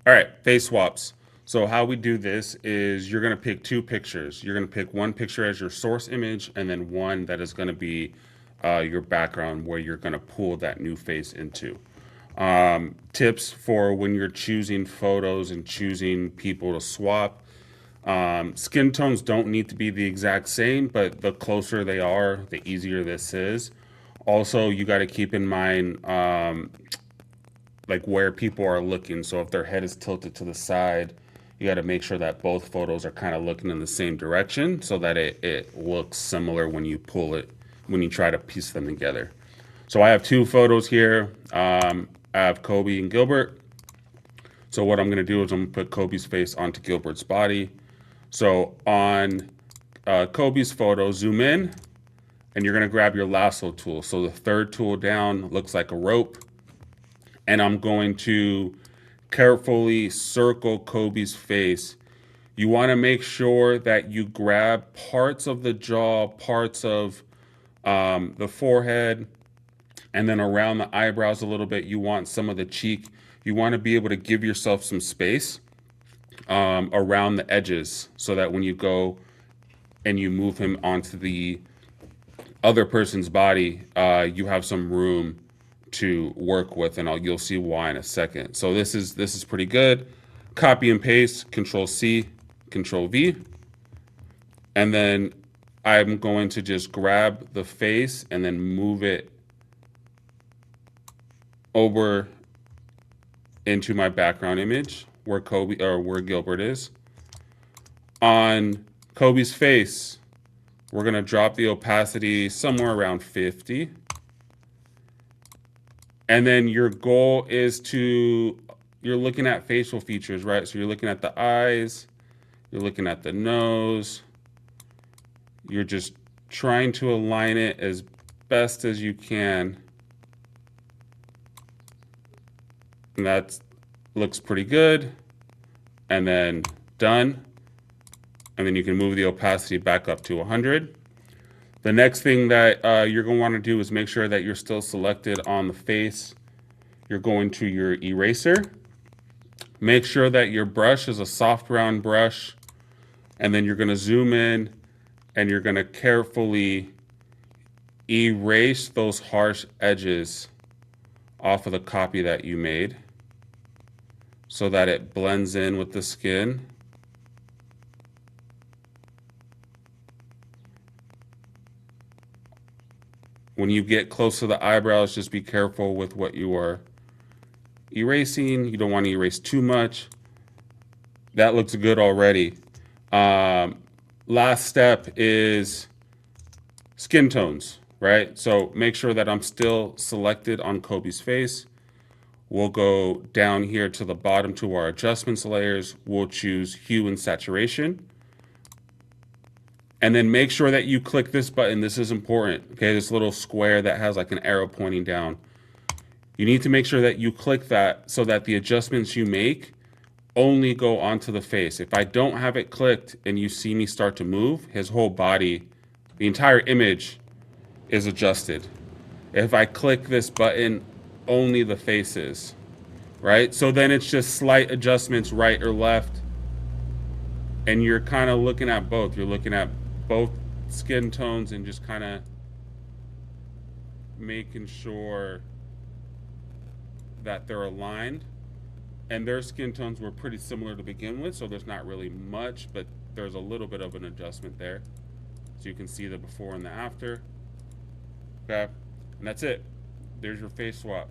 All right, face swaps. So how we do this is you're going to pick two pictures. You're going to pick one picture as your source image and then one that is going to be your background where you're going to pull that new face into. Tips for when you're choosing photos and choosing people to swap. Skin tones don't need to be the exact same, but the closer they are, the easier this is. Also, you got to keep in mind like where people are looking. So if their head is tilted to the side, you got to make sure that both photos are kind of looking in the same direction so that it looks similar when you pull it, when you try to piece them together. So I have two photos here. I have Kobe and Gilbert. So what I'm going to do is I'm going to put Kobe's face onto Gilbert's body. So on Kobe's photo, zoom in, and you're going to grab your lasso tool. So the third tool down looks like a rope. And I'm going to carefully circle Kobe's face. You want to make sure that you grab parts of the jaw, parts of the forehead, and then around the eyebrows a little bit. You want some of the cheek. You want to be able to give yourself some space around the edges so that when you go and you move him onto the other person's body, you have some room to work with, and you'll see why in a second. So this is pretty good. Copy and paste, Control C, Control V, and then I'm going to just grab the face and then move it over into my background image where Kobe or where Gilbert is. On Kobe's face, we're going to drop the opacity somewhere around 50. And then your goal is you're looking at facial features, right? So you're looking at the eyes, you're looking at the nose, you're just trying to align it as best as you can. And that looks pretty good. And then done. And then you can move the opacity back up to 100. The next thing that you're going to want to do is make sure that you're still selected on the face. You're going to your eraser. Make sure that your brush is a soft round brush. And then you're going to zoom in and you're going to carefully erase those harsh edges off of the copy that you made so that it blends in with the skin. When you get close to the eyebrows, just be careful with what you are erasing. You don't want to erase too much. That looks good already. Last step is skin tones, right? So make sure that I'm still selected on Kobe's face. We'll go down here to the bottom to our adjustments layers. We'll choose hue and saturation. And then make sure that you click this button. This is important, okay? This little square that has like an arrow pointing down. You need to make sure that you click that so that the adjustments you make only go onto the face. If I don't have it clicked and you see me start to move, his whole body, the entire image is adjusted. If I click this button, only the face is, right? So then it's just slight adjustments right or left. And you're kind of looking at both. You're looking at both skin tones and just kind of making sure that they're aligned. And their skin tones were pretty similar to begin with, so there's not really much, but there's a little bit of an adjustment there. So you can see the before and the after. Okay, and that's it. There's your face swap.